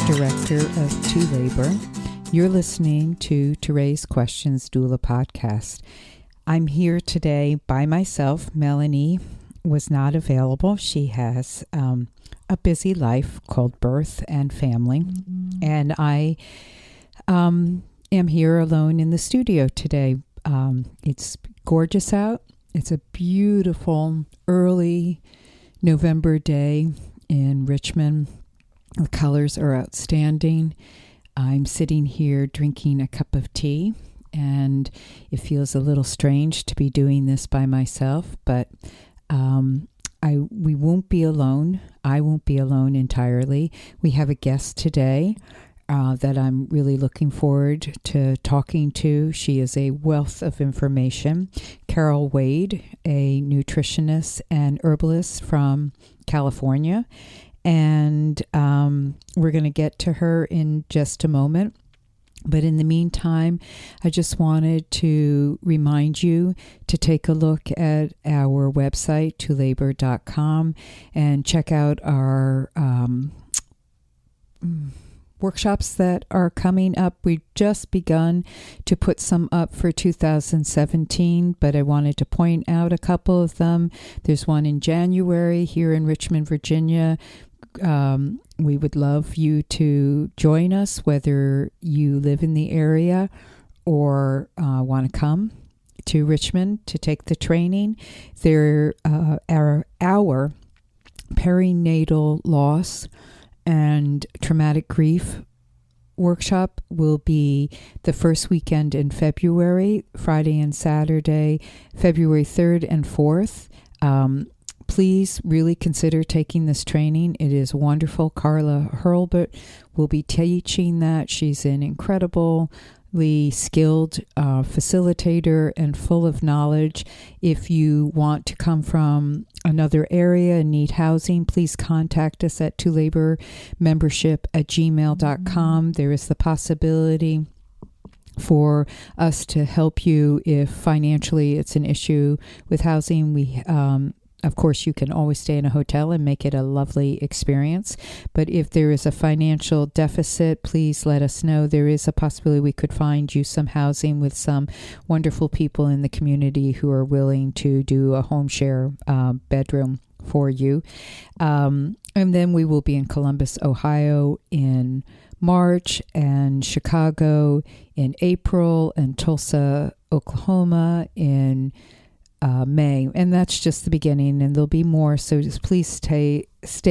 Director of To Labor. You're listening to ToRAISE Questions Doula podcast. I'm here today by myself. Melanie was not available. She has a busy life called birth and family. And I am here alone in the studio today. It's gorgeous out. It's a beautiful early November day in Richmond. The colors are outstanding. I'm sitting here drinking a cup of tea, and it feels a little strange to be doing this by myself, but we won't be alone. I won't be alone entirely. We have a guest today that I'm really looking forward to talking to. She is a wealth of information. Carol Wade, a nutritionist and herbalist from California. And we're going to get to her in just a moment. But in the meantime, I just wanted to remind you to take a look at our website, tolabor.com, and check out our workshops that are coming up. We've just begun to put some up for 2017, but I wanted to point out a couple of them. There's one in January here in Richmond, Virginia. We would love you to join us, whether you live in the area or want to come to Richmond to take the training. Our perinatal loss and traumatic grief workshop will be the first weekend in February, Friday and Saturday, February 3rd and 4th. Please really consider taking this training. It is wonderful. Carla Hurlbut will be teaching that. She's an incredibly skilled facilitator and full of knowledge. If you want to come from another area and need housing, please contact us at tolabormembership@gmail.com. There is the possibility for us to help you if financially it's an issue with housing. Of course, you can always stay in a hotel and make it a lovely experience. But if there is a financial deficit, please let us know. There is a possibility we could find you some housing with some wonderful people in the community who are willing to do a home share bedroom for you. And then we will be in Columbus, Ohio in March, and Chicago in April, and Tulsa, Oklahoma in May, and that's just the beginning, and there'll be more, so just please stay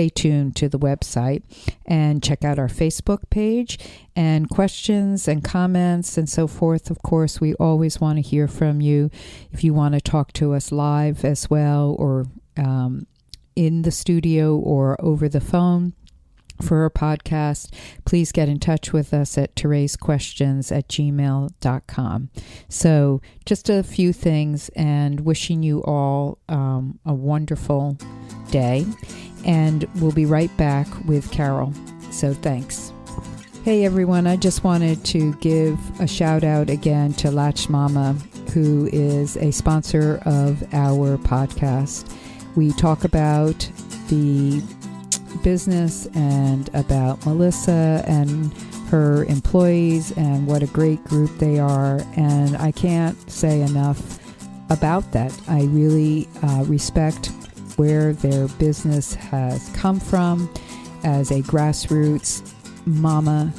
tuned to the website and check out our Facebook page, and questions and comments and so forth. Of course, we always want to hear from you. If you want to talk to us live as well, or in the studio or over the phone for our podcast, please get in touch with us at ToRAISEQuestions@gmail.com. So just a few things, and wishing you all a wonderful day. And we'll be right back with Carol. So thanks. Hey everyone, I just wanted to give a shout out again to Latch Mama, who is a sponsor of our podcast. We talk about the business and about Melissa and her employees and what a great group they are, and I can't say enough about that. I really respect where their business has come from as a grassroots mama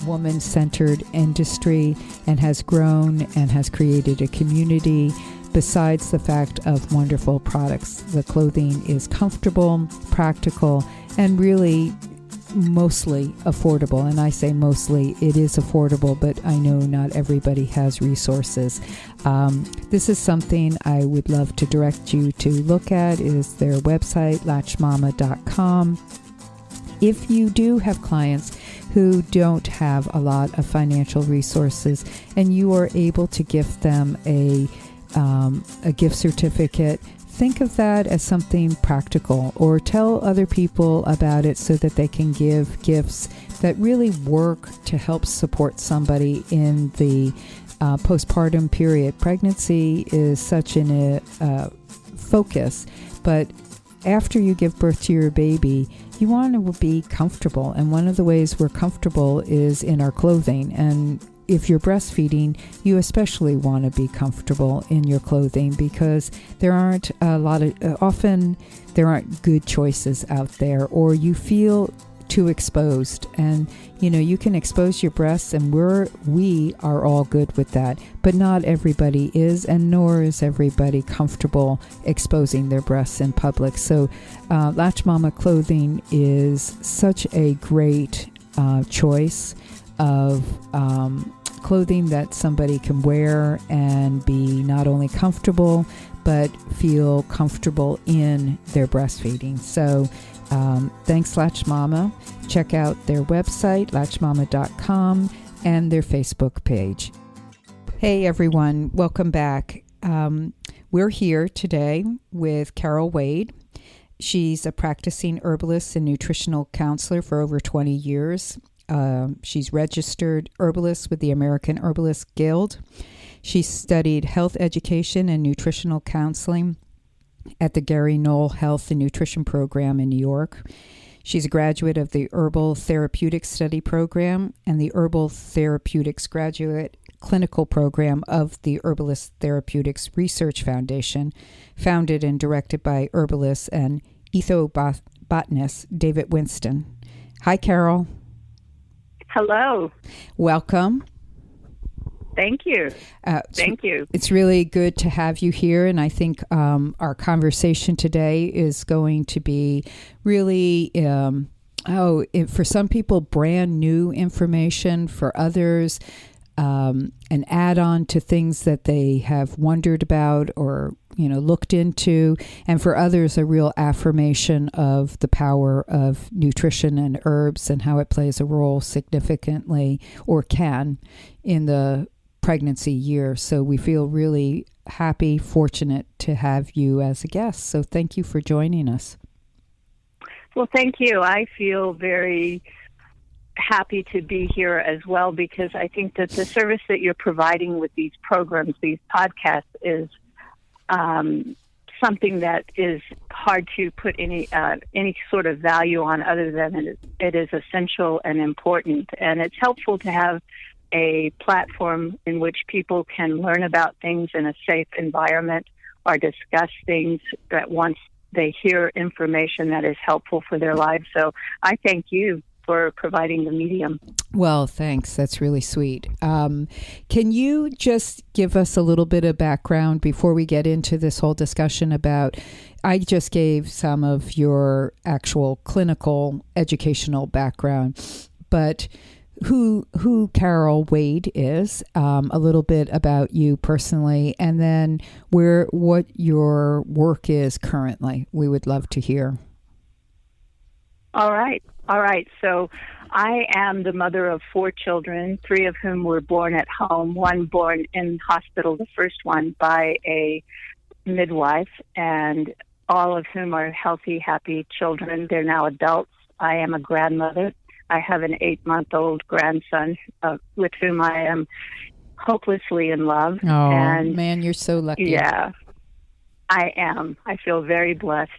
woman-centered industry, and has grown and has created a community. Besides the fact of wonderful products, the clothing is comfortable, practical, and really mostly affordable. And I say mostly, it is affordable, but I know not everybody has resources. This is something I would love to direct you to look at, is their website, latchmama.com. If you do have clients who don't have a lot of financial resources and you are able to gift them a gift certificate, think of that as something practical, or tell other people about it so that they can give gifts that really work to help support somebody in the postpartum period. Pregnancy is such a focus, but after you give birth to your baby, you want to be comfortable. And one of the ways we're comfortable is in our clothing. And if you're breastfeeding, you especially want to be comfortable in your clothing, because there aren't often there aren't good choices out there, or you feel too exposed. And you can expose your breasts, and we are all good with that, but not everybody is, and nor is everybody comfortable exposing their breasts in public. So Latch Mama clothing is such a great choice of clothing that somebody can wear and be not only comfortable, but feel comfortable in their breastfeeding. So thanks, Latch Mama. Check out their website, latchmama.com, and their Facebook page. Hey, everyone. Welcome back. We're here today with Carol Wade. She's a practicing herbalist and nutritional counselor for over 20 years. She's registered herbalist with the American Herbalists Guild. She studied health education and nutritional counseling at the Gary Knoll Health and Nutrition Program in New York. She's a graduate of the Herbal Therapeutics Study Program and the Herbal Therapeutics Graduate Clinical Program of the Herbalist Therapeutics Research Foundation, founded and directed by herbalist and ethobotanist David Winston. Hi, Carol. Hello. Welcome. Thank you. Thank you. It's really good to have you here, and I think our conversation today is going to be really, for some people, brand new information. For others, an add-on to things that they have wondered about or looked into, and for others, a real affirmation of the power of nutrition and herbs and how it plays a role significantly, or can, in the pregnancy year. So we feel really happy, fortunate to have you as a guest. So thank you for joining us. Well, thank you. I feel very happy to be here as well, because I think that the service that you're providing with these programs, these podcasts, is something that is hard to put any sort of value on, other than it is essential and important. And it's helpful to have a platform in which people can learn about things in a safe environment, or discuss things that once they hear information that is helpful for their lives. So I thank you for providing the medium. Well, thanks. That's really sweet. Can you just give us a little bit of background before we get into this whole discussion about, I just gave some of your actual clinical educational background, but who Carol Wade is, a little bit about you personally, and then what your work is currently. We would love to hear. All right. So I am the mother of 4 children, 3 of whom were born at home, 1 born in hospital, the first one by a midwife, and all of whom are healthy, happy children. They're now adults. I am a grandmother. I have an 8-month-old grandson with whom I am hopelessly in love. Oh, and man, you're so lucky. Yeah, I am. I feel very blessed.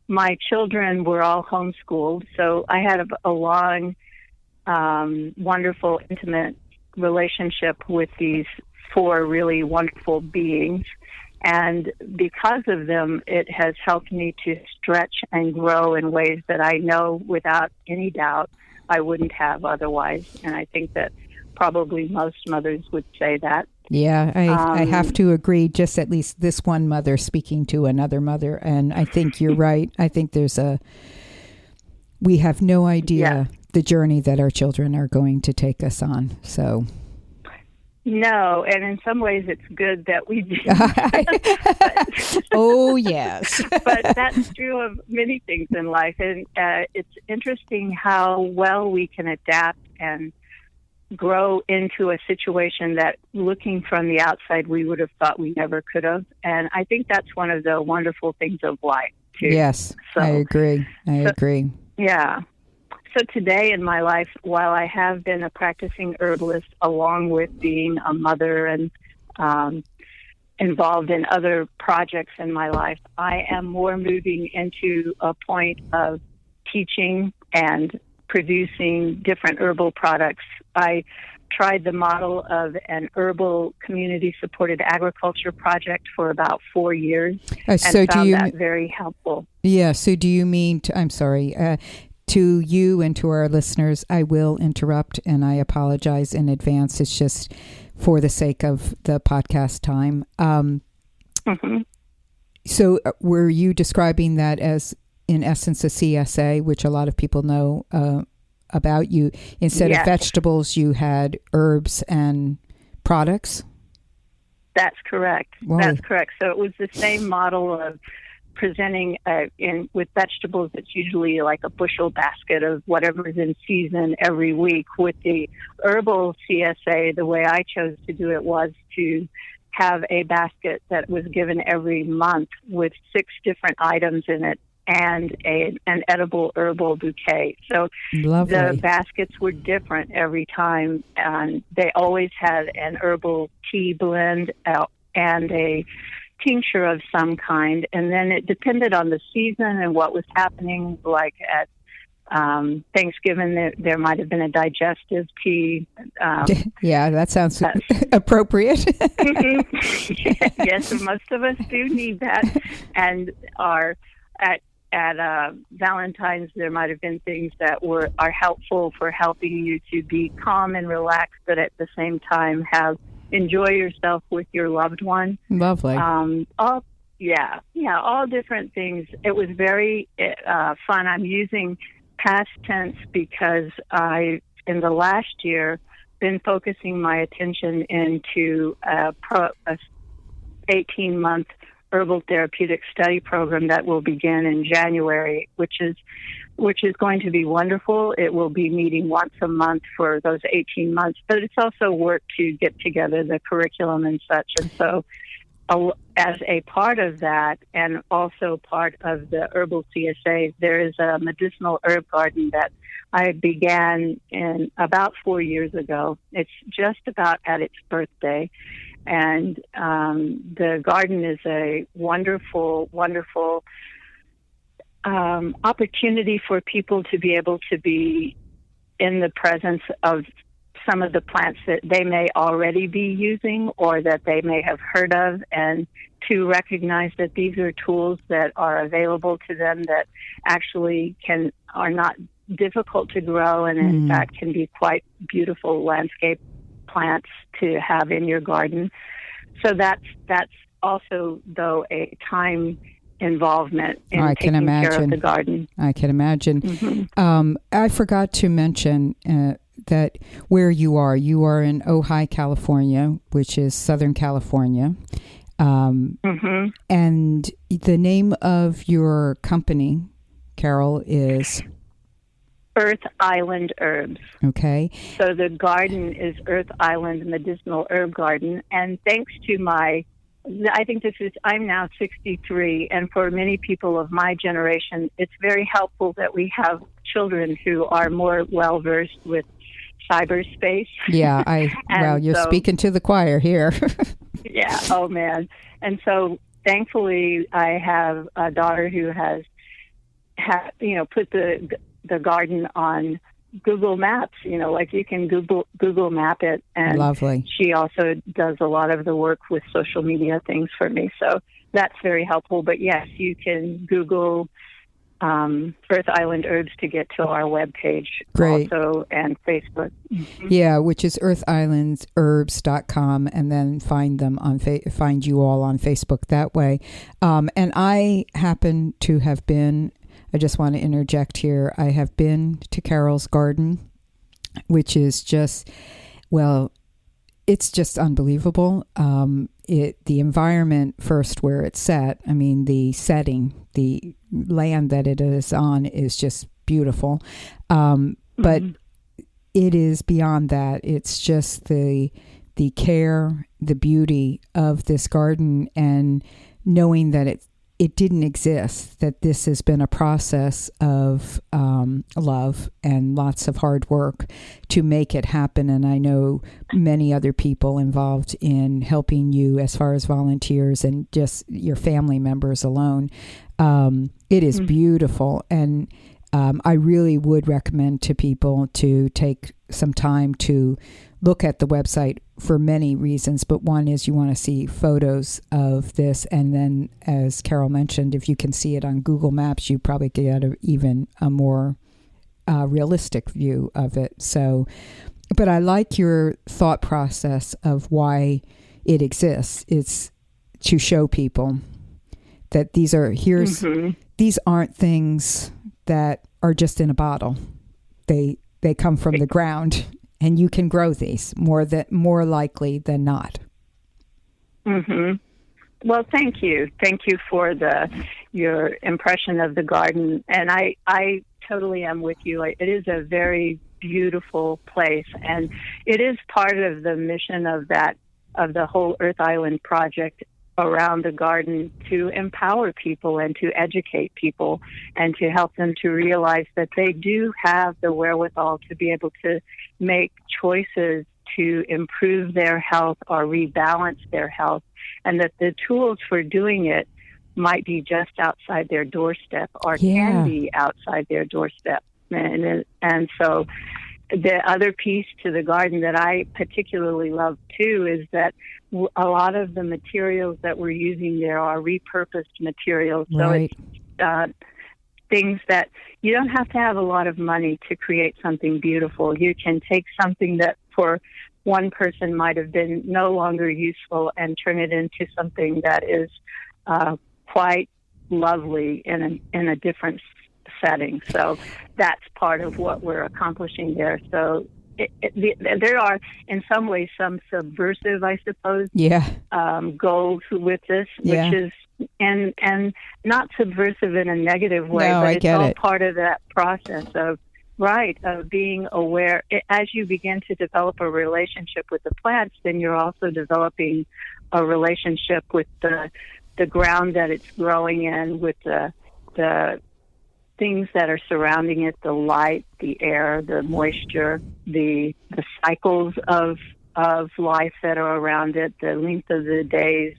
My children were all homeschooled, so I had a long, wonderful, intimate relationship with these 4 really wonderful beings. And because of them, it has helped me to stretch and grow in ways that I know without any doubt I wouldn't have otherwise. And I think that probably most mothers would say that. Yeah, I have to agree, just at least this one mother speaking to another mother. And I think you're right. I think we have no idea the journey that our children are going to take us on. So. No, and in some ways it's good that we do. Oh, yes. But that's true of many things in life. And it's interesting how well we can adapt and grow into a situation that, looking from the outside, we would have thought we never could have. And I think that's one of the wonderful things of life, too. Yes, so, I agree. Yeah. So today in my life, while I have been a practicing herbalist, along with being a mother and involved in other projects in my life, I am more moving into a point of teaching and producing different herbal products. I tried the model of an herbal community-supported agriculture project for about 4 years and found that very helpful. Yeah, so do you mean, I'm sorry, to you and to our listeners, I will interrupt and I apologize in advance. It's just for the sake of the podcast time. So were you describing that as, in essence, a CSA, which a lot of people know about you? Instead of vegetables, you had herbs and products? That's correct. Whoa. That's correct. So it was the same model of presenting with vegetables. It's usually like a bushel basket of whatever is in season every week. With the herbal CSA, the way I chose to do it was to have a basket that was given every month with 6 different items in it and an edible herbal bouquet. So Lovely. The baskets were different every time, and they always had an herbal tea blend and a tincture of some kind. And then it depended on the season and what was happening. Like at Thanksgiving, there might have been a digestive tea. Yeah, that sounds appropriate. Yes, most of us do need that. And at Valentine's, there might have been things that are helpful for helping you to be calm and relaxed, but at the same time enjoy yourself with your loved one. Lovely. All different things. It was very fun. I'm using past tense because in the last year, been focusing my attention into a 18-month herbal therapeutic study program that will begin in January, which is going to be wonderful. It will be meeting once a month for those 18 months, but it's also work to get together the curriculum and such. And so as a part of that, and also part of the herbal CSA, there is a medicinal herb garden that I began in about 4 years ago. It's just about at its birthday. And the garden is a wonderful, wonderful opportunity for people to be able to be in the presence of some of the plants that they may already be using or that they may have heard of, and to recognize that these are tools that are available to them that actually are not difficult to grow and in fact can be quite beautiful landscape plants to have in your garden. So that's also, though, a time involvement in taking care of the garden. I can imagine. I forgot to mention that where you are in Ojai, California, which is Southern California. And the name of your company, Carol, is Earth Island Herbs. Okay. So the garden is Earth Island Medicinal Herb Garden. And thanks to I'm now 63, and for many people of my generation, it's very helpful that we have children who are more well-versed with cyberspace. Yeah, you're speaking to the choir here. Yeah, oh man. And so thankfully I have a daughter who has put the garden on Google Maps, like you can Google Map it. And Lovely. She also does a lot of the work with social media things for me. So that's very helpful. But yes, you can Google Earth Island Herbs to get to our webpage. Great. Also, and Facebook. Yeah, which is earthislandsherbs.com, and then find you all on Facebook that way. And I happen to have been, I just want to interject here, I have been to Carol's garden, which is just, it's just unbelievable. The environment first where it's set, the setting, the land that it is on is just beautiful. But it is beyond that. It's just the care, the beauty of this garden, and knowing that it didn't exist, that this has been a process of love and lots of hard work to make it happen. And I know many other people involved in helping you as far as volunteers and just your family members alone. It is beautiful. And I really would recommend to people to take some time to look at the website for many reasons, but one is you want to see photos of this, and then, as Carol mentioned, if you can see it on Google Maps, you probably get even a more realistic view of it. So, but I like your thought process of why it exists. It's to show people that these aren't things that are just in a bottle. They come from the ground. And you can grow these more likely than not. Mm-hmm. Well, thank you. Thank you for your impression of the garden. And I totally am with you. It is a very beautiful place, and it is part of the mission of the whole Earth Island project around the garden, to empower people and to educate people and to help them to realize that they do have the wherewithal to be able to make choices to improve their health or rebalance their health, and that the tools for doing it might be just outside their doorstep or can be outside their doorstep. And so the other piece to the garden that I particularly love too is that a lot of the materials that we're using there are repurposed materials. So it's things that you don't have to have a lot of money to create something beautiful. You can take something that for one person might have been no longer useful and turn it into something that is quite lovely in a different setting. So that's part of what we're accomplishing there. So there are, in some ways, some subversive, I suppose, goals with this, which is and not subversive in a negative way, but it's all part of that process of being aware. As you begin to develop a relationship with the plants, then you're also developing a relationship with the ground that it's growing in, with the things that are surrounding it, the light, the air, the moisture, the cycles of life that are around it, the length of the days,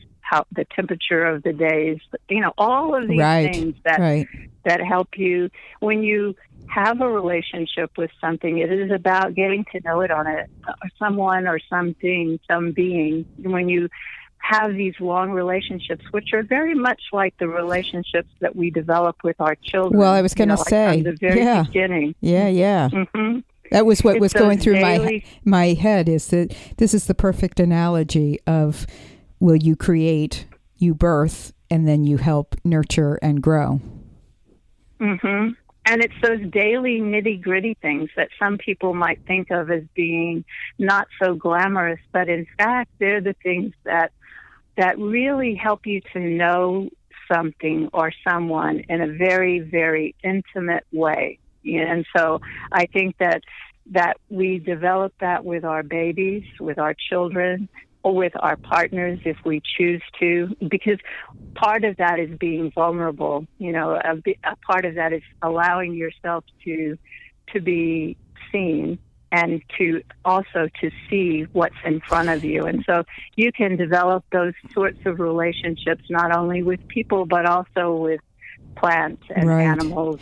the temperature of the days, all of these things that help you. When you have a relationship with something, it is about getting to know it someone or something, some being. When you have these long relationships, which are very much like the relationships that we develop with our children. Well, I was going to say, from the very beginning. Yeah. Mm-hmm. That was what was going through my head, is that this is the perfect analogy of, will you create, you birth, and then you help nurture and grow. Mm-hmm. And it's those daily nitty-gritty things that some people might think of as being not so glamorous, but in fact, they're the things that really help you to know something or someone in a very, very intimate way. And so I think that we develop that with our babies, with our children, or with our partners if we choose to, because part of that is being vulnerable. A part of that is allowing yourself to be seen and to also to see what's in front of you. And so you can develop those sorts of relationships not only with people, but also with plants and animals.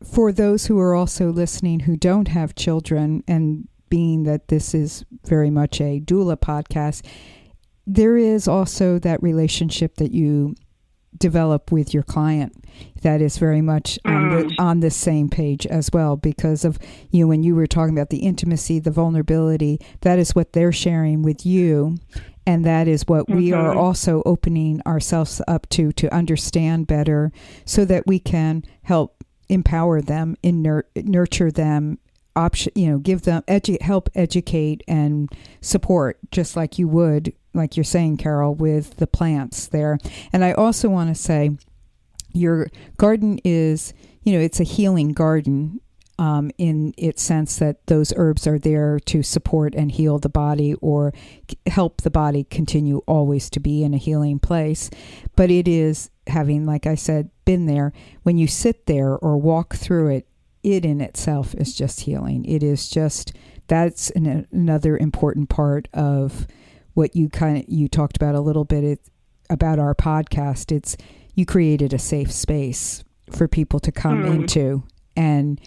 For those who are also listening who don't have children, and being that this is very much a doula podcast, there is also that relationship that you develop with your client that is very much on the same page as well, because of, when you were talking about the intimacy, the vulnerability, that is what they're sharing with you, and that is what we are also opening ourselves up to understand better, so that we can help empower them, nurture them, give them, help educate and support, just like you would, like you're saying, Carol, with the plants there. And I also want to say, your garden is, it's a healing garden in its sense that those herbs are there to support and heal the body, or help the body continue always to be in a healing place. But it is having, like I said, been there. When you sit there or walk through it, it in itself is just healing. It is just, that's another important part of what you talked about a little bit about our podcast. It's, you created a safe space for people to come into. And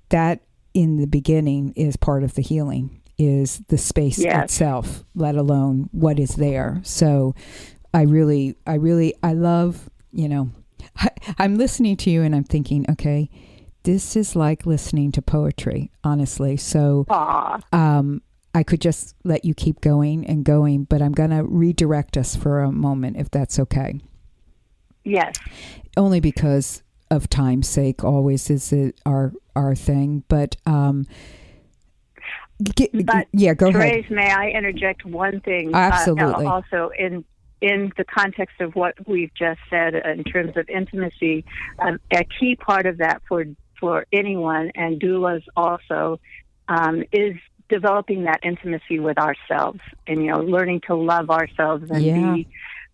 that in the beginning is part of the healing, is the space itself, let alone what is there. So I love, I'm listening to you and I'm thinking, okay, this is like listening to poetry, honestly. So I could just let you keep going and going, but I'm going to redirect us for a moment, if that's okay. Yes. Only because of time's sake, always is it our thing. But go Thérèse, ahead. May I interject one thing? Absolutely. Also, in the context of what we've just said in terms of intimacy, a key part of that for anyone, and doulas also, is developing that intimacy with ourselves and, learning to love ourselves and be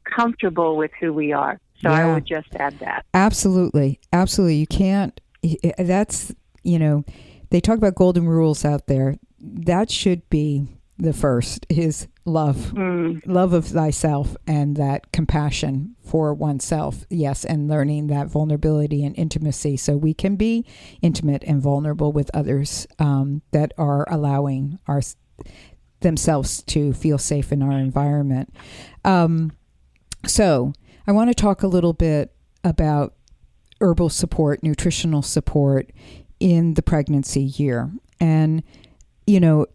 comfortable with who we are. So I would just add that. Absolutely. You can't, that's, they talk about golden rules out there. That should be the first, is love, love of thyself, and that compassion for oneself. Yes. And learning that vulnerability and intimacy so we can be intimate and vulnerable with others that are allowing themselves to feel safe in our environment. So I want to talk a little bit about herbal support, nutritional support in the pregnancy year. And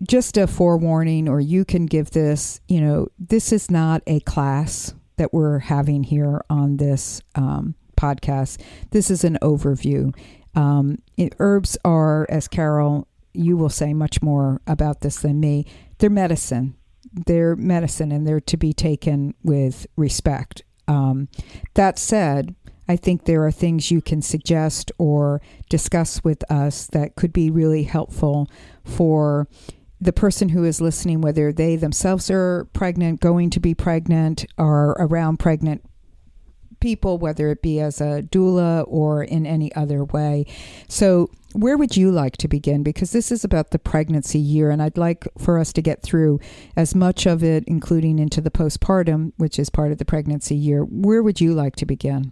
just a forewarning, or you can give this, this is not a class that we're having here on this podcast. This is an overview. Herbs are, as Carol, you will say much more about this than me, they're medicine. They're medicine, and they're to be taken with respect. That said, I think there are things you can suggest or discuss with us that could be really helpful for the person who is listening, whether they themselves are pregnant, going to be pregnant, or around pregnant people, whether it be as a doula or in any other way. So where would you like to begin? Because this is about the pregnancy year, and I'd like for us to get through as much of it, including into the postpartum, which is part of the pregnancy year. Where would you like to begin?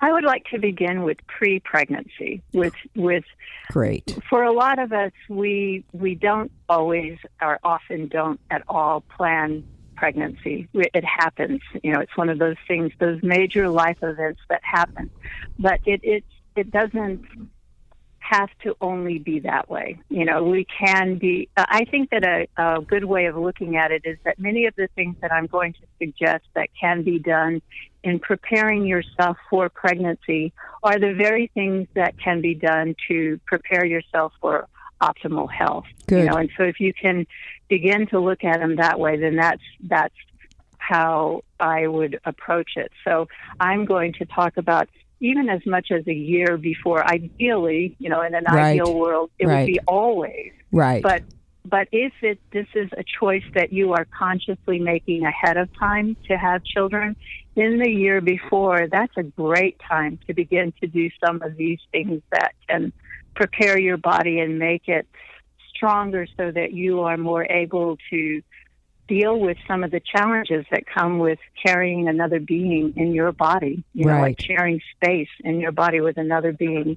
I would like to begin with pre-pregnancy. With Great. For a lot of us, we don't always, or often don't at all, plan pregnancy. It happens. It's one of those things, those major life events that happen. But it doesn't have to only be that way. We can be, I think that a good way of looking at it is that many of the things that I'm going to suggest that can be done in preparing yourself for pregnancy are the very things that can be done to prepare yourself for optimal health. Good. And so if you can begin to look at them that way, then that's how I would approach it. So I'm going to talk about even as much as a year before. Ideally, in an ideal world, it would be always. Right. But if this is a choice that you are consciously making ahead of time to have children, in the year before, that's a great time to begin to do some of these things that can prepare your body and make it stronger so that you are more able to deal with some of the challenges that come with carrying another being in your body, like sharing space in your body with another being.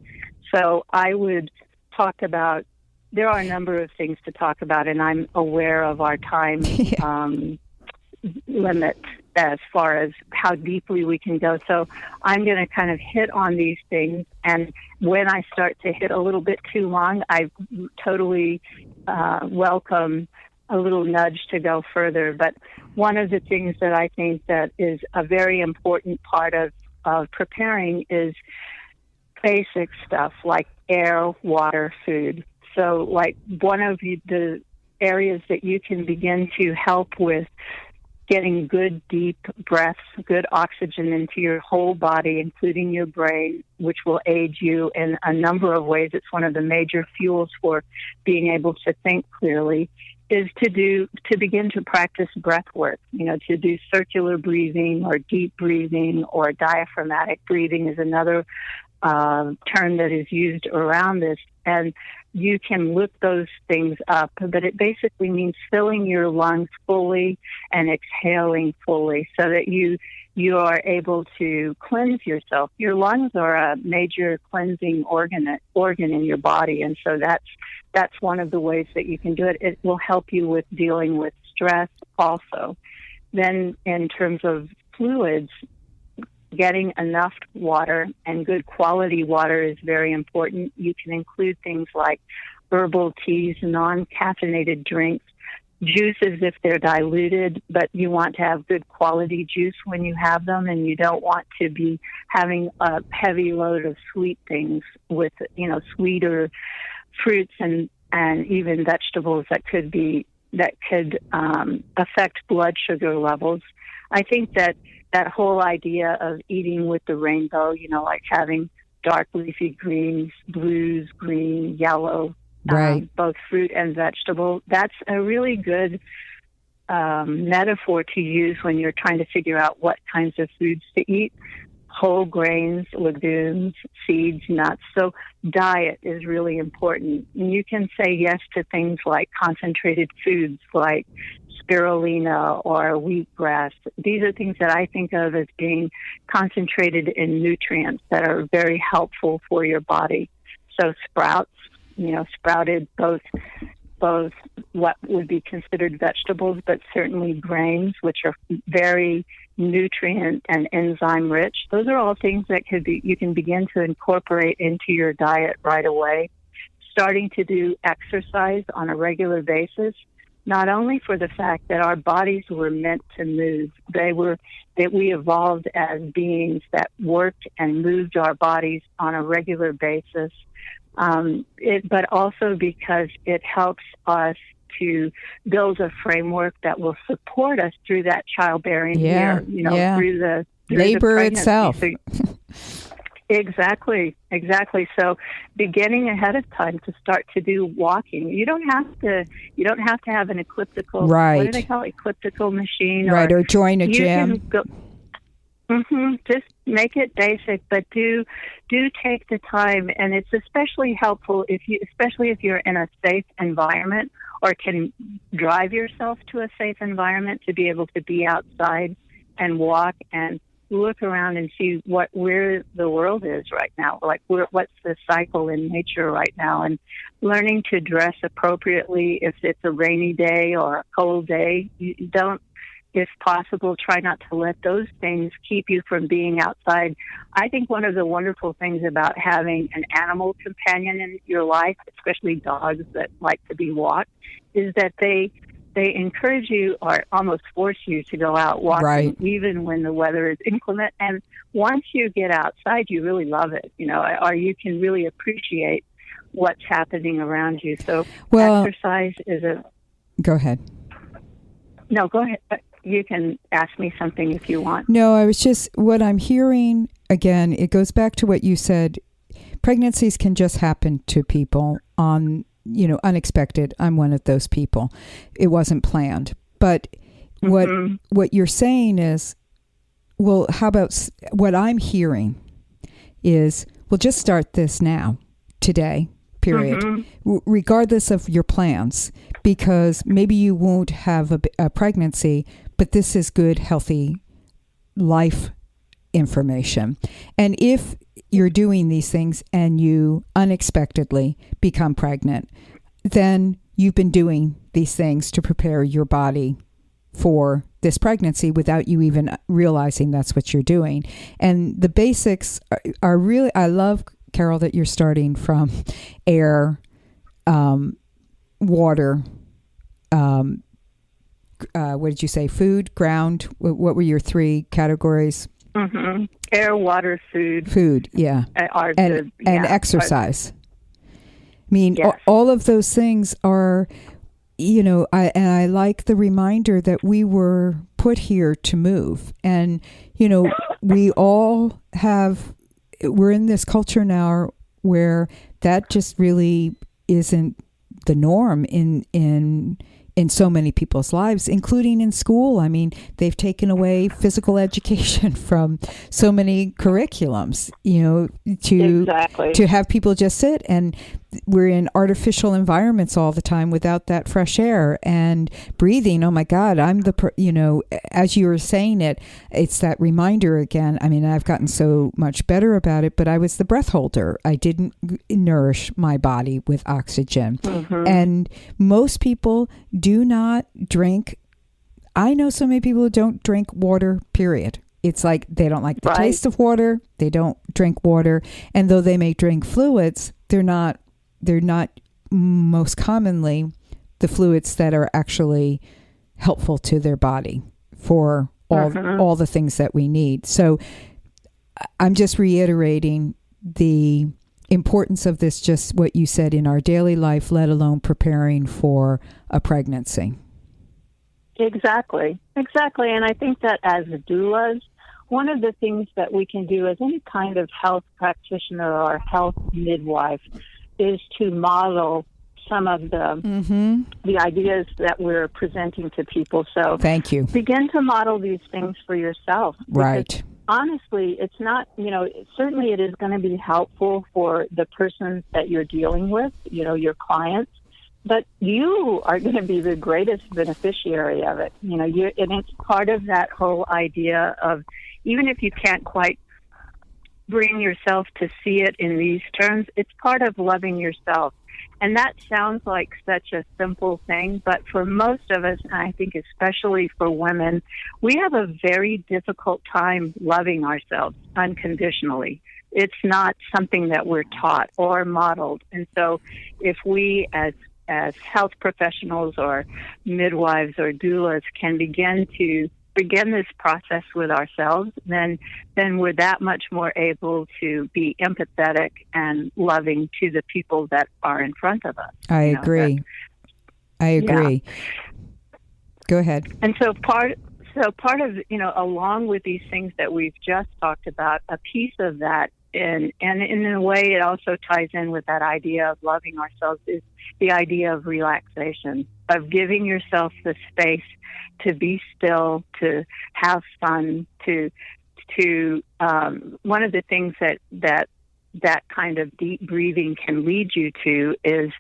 So I would talk about, there are a number of things to talk about, and I'm aware of our time limit as far as how deeply we can go. So I'm going to kind of hit on these things, and when I start to hit a little bit too long, I totally welcome a little nudge to go further. But one of the things that I think that is a very important part of preparing is basic stuff like air, water, food. So like one of the areas that you can begin to help with getting good deep breaths, good oxygen into your whole body, including your brain, which will aid you in a number of ways. It's one of the major fuels for being able to think clearly, is to begin to practice breath work, to do circular breathing or deep breathing, or diaphragmatic breathing is another term that is used around this. And you can look those things up, but it basically means filling your lungs fully and exhaling fully so that you you are able to cleanse yourself. Your lungs are a major cleansing organ in your body, and so that's one of the ways that you can do it. It will help you with dealing with stress also. Then in terms of fluids, getting enough water and good quality water is very important. You can include things like herbal teas, non-caffeinated drinks, juices if they're diluted, but you want to have good quality juice when you have them, and you don't want to be having a heavy load of sweet things with, sweeter fruits and even vegetables that could affect blood sugar levels. I think that whole idea of eating with the rainbow, like having dark leafy greens, blues, green, yellow, right, both fruit and vegetable. That's a really good metaphor to use when you're trying to figure out what kinds of foods to eat. Whole grains, legumes, seeds, nuts. So diet is really important. And you can say yes to things like concentrated foods like spirulina or wheatgrass. These are things that I think of as being concentrated in nutrients that are very helpful for your body. So sprouts, sprouted both what would be considered vegetables, but certainly grains, which are very nutrient and enzyme rich. Those are all things that you can begin to incorporate into your diet right away. Starting to do exercise on a regular basis, not only for the fact that our bodies were meant to move, that we evolved as beings that worked and moved our bodies on a regular basis, but also because it helps us to build a framework that will support us through that childbearing year, through the labor itself. So, Exactly. So beginning ahead of time to start to do walking. You don't have to have an elliptical, right. What do they call it? Elliptical machine, right? Or join a gym. Just make it basic, but do take the time, and it's especially helpful especially if you're in a safe environment or can drive yourself to a safe environment to be able to be outside and walk and look around and see where the world is right now, like what's the cycle in nature right now, and learning to dress appropriately if it's a rainy day or a cold day. You don't, if possible, try not to let those things keep you from being outside. I think one of the wonderful things about having an animal companion in your life, especially dogs that like to be walked, is that they encourage you or almost force you to go out walking, right, even when the weather is inclement. And once you get outside, you really love it, or you can really appreciate what's happening around you. So exercise is Go ahead. No, go ahead. You can ask me something if you want. No, I was just, what I'm hearing, again, it goes back to what you said. Pregnancies can just happen to people on, unexpected. I'm one of those people. It wasn't planned. But what you're saying is, well, how about what I'm hearing is, well, just start this now, today, period, regardless of your plans, because maybe you won't have a pregnancy, but this is good, healthy life information. And if you're doing these things and you unexpectedly become pregnant, then you've been doing these things to prepare your body for this pregnancy without you even realizing that's what you're doing. And the basics are really, I love, Carol, that you're starting from air, water, what did you say? Food, ground. What were your three categories? Air, water, food. Food, yeah. And exercise. I mean, yes. all of those things are, I like the reminder that we were put here to move. And, we all we're in this culture now where that just really isn't the norm in so many people's lives, including in school. I mean, they've taken away physical education from so many curriculums, to have people just sit. And we're in artificial environments all the time without that fresh air and breathing. Oh my God, as you were saying it, it's that reminder again. I mean, I've gotten so much better about it, but I was the breath holder. I didn't nourish my body with oxygen. Mm-hmm. And most people do not drink. I know so many people who don't drink water, period. It's like they don't like the taste of water. They don't drink water. And though they may drink fluids, they're not most commonly the fluids that are actually helpful to their body for all the things that we need. So I'm just reiterating the importance of this, just what you said, in our daily life, let alone preparing for a pregnancy. Exactly. And I think that as doulas, one of the things that we can do as any kind of health practitioner or health midwife is to model some of the ideas that we're presenting to people. So thank you. Begin to model these things for yourself. Right. Honestly, it's not, certainly it is going to be helpful for the person that you're dealing with, your clients. But you are going to be the greatest beneficiary of it. And it's part of that whole idea of, even if you can't quite bring yourself to see it in these terms, it's part of loving yourself. And that sounds like such a simple thing, but for most of us, and I think especially for women, we have a very difficult time loving ourselves unconditionally. It's not something that we're taught or modeled. And so if we as health professionals or midwives or doulas can begin this process with ourselves, then we're that much more able to be empathetic and loving to the people that are in front of us. I agree. Yeah. Go ahead. And so part of, along with these things that we've just talked about, a piece of that, and in a way it also ties in with that idea of loving ourselves, is the idea of relaxation, of giving yourself the space to be still, to have fun, to one of the things that kind of deep breathing can lead you to is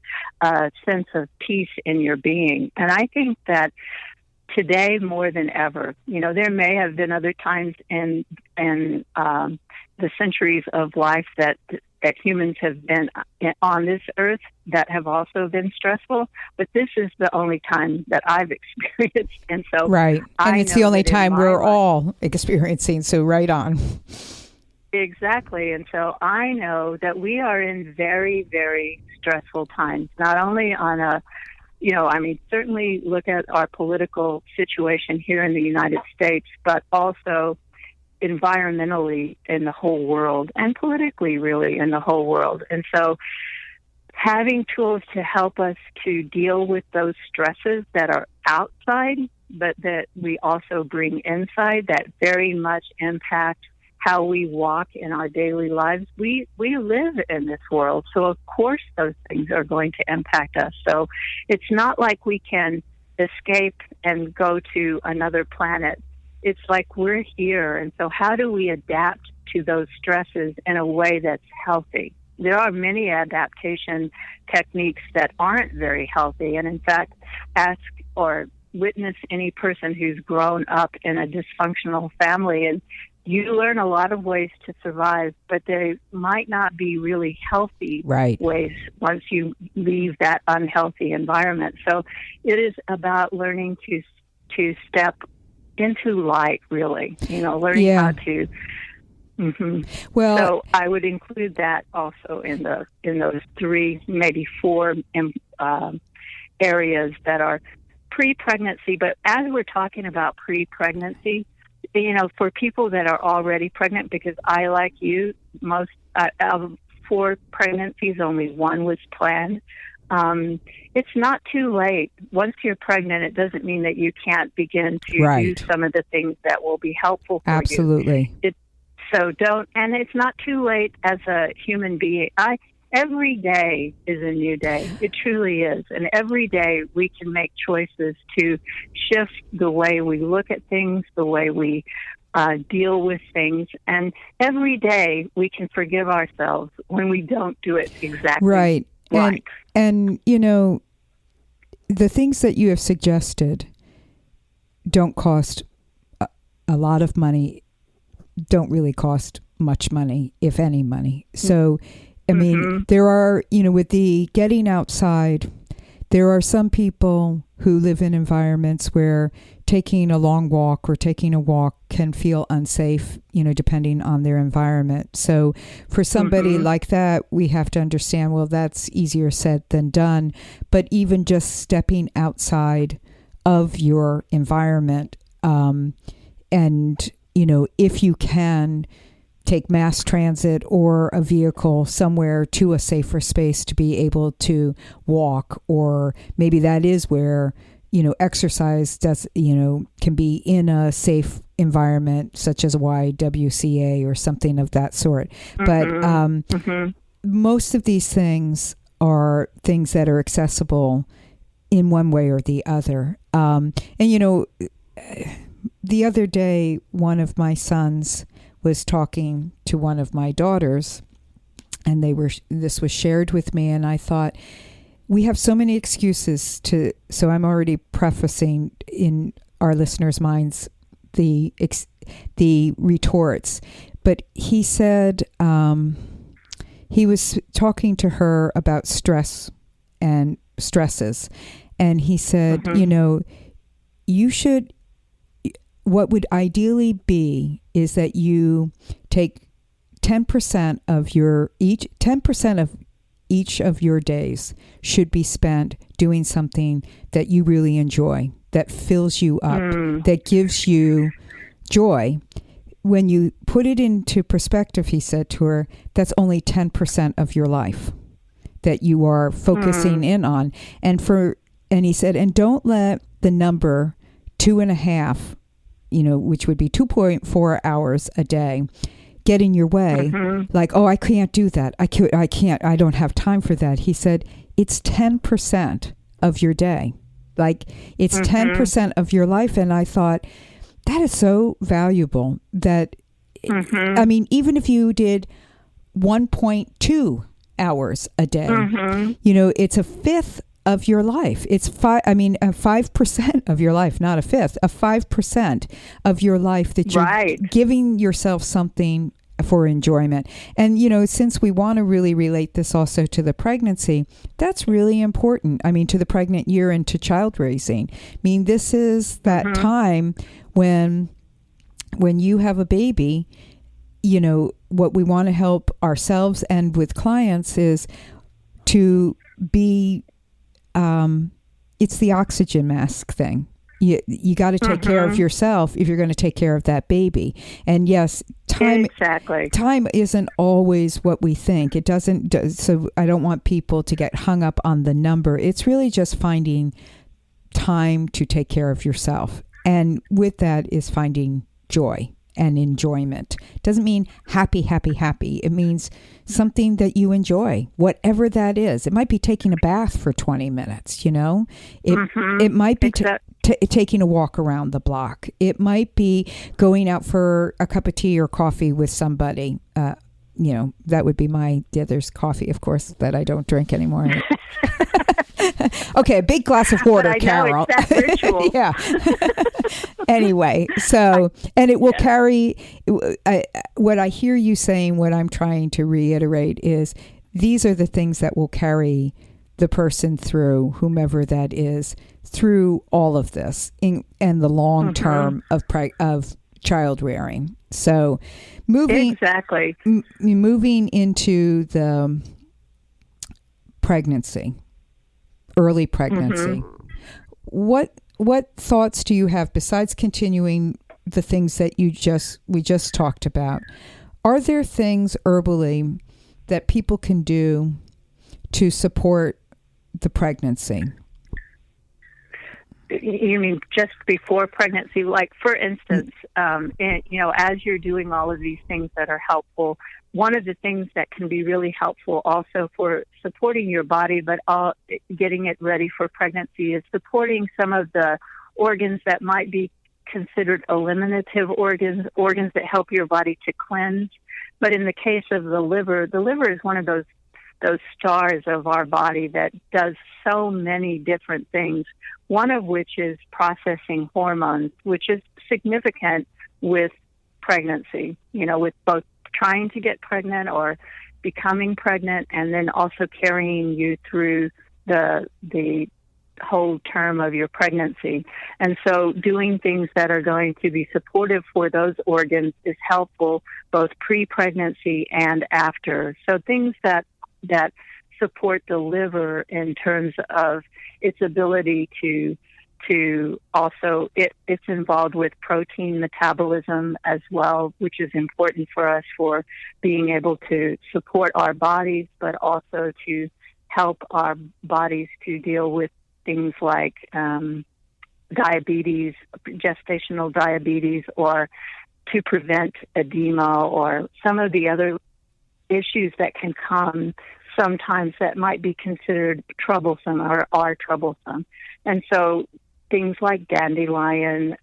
a sense of peace in your being. And I think that today more than ever, there may have been other times in the centuries of life that humans have been on this earth that have also been stressful, but this is the only time that I've experienced. And so right. And it's the only time we're all experiencing. So right on. Exactly. And so I know that we are in very, very stressful times, not only on certainly look at our political situation here in the United States, but also environmentally in the whole world, and politically really in the whole world. And so having tools to help us to deal with those stresses that are outside, but that we also bring inside, that very much impact how we walk in our daily lives. We live in this world, so of course those things are going to impact us. So it's not like we can escape and go to another planet. It's like we're here, and so how do we adapt to those stresses in a way that's healthy? There are many adaptation techniques that aren't very healthy, and in fact, ask or witness any person who's grown up in a dysfunctional family, and you learn a lot of ways to survive, but they might not be really healthy ways once you leave that unhealthy environment. So it is about learning to step into light, really, learning how to. Mm-hmm. Well, so I would include that also in those three, maybe four areas that are pre-pregnancy. But as we're talking about pre-pregnancy, for people that are already pregnant, because I, like you, most of 4 pregnancies, only one was planned. It's not too late. Once you're pregnant, it doesn't mean that you can't begin to do some of the things that will be helpful for you. Absolutely. So don't, and it's not too late as a human being. Every day is a new day. It truly is. And every day we can make choices to shift the way we look at things, the way we deal with things. And every day we can forgive ourselves when we don't do it exactly Right. And the things that you have suggested don't cost a lot of money, don't really cost much money, if any money. So, I mean, there are, with the getting outside, there are some people who live in environments where taking a long walk or taking a walk can feel unsafe, depending on their environment. So for somebody like that, we have to understand, well, that's easier said than done. But even just stepping outside of your environment, and, if you can take mass transit or a vehicle somewhere to a safer space to be able to walk, or maybe that is where, exercise does, can be in a safe environment, such as a YWCA or something of that sort. But most of these things are things that are accessible in one way or the other. And, the other day, one of my sons was talking to one of my daughters, and this was shared with me, and I thought, we have so many excuses so I'm already prefacing in our listeners' minds the retorts. But he said, he was talking to her about stress and stresses, and he said, you should, what would ideally be is that you take 10% of each of your days should be spent doing something that you really enjoy, that fills you up, that gives you joy. When you put it into perspective, he said to her, that's only 10% of your life that you are focusing in on. And he said, and don't let the number 2.5, which would be 2.4 hours a day, get in your way. Like, oh, I can't do that. I can't, I don't have time for that. He said, it's 10% of your day. Like, it's 10% of your life. And I thought, that is so valuable that, I mean, even if you did 1.2 hours a day, it's a fifth of your life. It's 5% of your life, not a fifth, a 5% of your life that you're giving yourself something for enjoyment. And, since we want to really relate this also to the pregnancy, that's really important. I mean, to the pregnant year and to child raising. I mean, this is that time when you have a baby, what we want to help ourselves and with clients is to be, it's the oxygen mask thing. You got to take care of yourself if you're going to take care of that baby. And yes, time isn't always what we think. It doesn't. So I don't want people to get hung up on the number. It's really just finding time to take care of yourself. And with that is finding joy and enjoyment. Doesn't mean happy. It means something that you enjoy, whatever that is. It might be taking a bath for 20 minutes, It might be taking a walk around the block. It might be going out for a cup of tea or coffee with somebody. That would be there's coffee, of course, that I don't drink anymore. Okay, a big glass of water, Carol. It's that ritual. Yeah. Anyway, and it will carry, what I hear you saying, what I'm trying to reiterate is, these are the things that will carry the person through, whomever that is, through all of this and the long term of child rearing. So moving into the pregnancy, early pregnancy, what thoughts do you have besides continuing the things that we just talked about? Are there things herbally that people can do to support the pregnancy? You mean just before pregnancy? Like, for instance, as you're doing all of these things that are helpful, one of the things that can be really helpful also for supporting your body, but getting it ready for pregnancy, is supporting some of the organs that might be considered eliminative organs that help your body to cleanse. But in the case of the liver is one of those those stars of our body that does so many different things, one of which is processing hormones, which is significant with pregnancy, with both trying to get pregnant or becoming pregnant, and then also carrying you through the whole term of your pregnancy. And so doing things that are going to be supportive for those organs is helpful both pre-pregnancy and after. So things that support the liver in terms of its ability to also, it's involved with protein metabolism as well, which is important for us for being able to support our bodies, but also to help our bodies to deal with things like diabetes, gestational diabetes, or to prevent edema or some of the other issues that can come sometimes that might be considered troublesome or are troublesome. And so things like dandelion,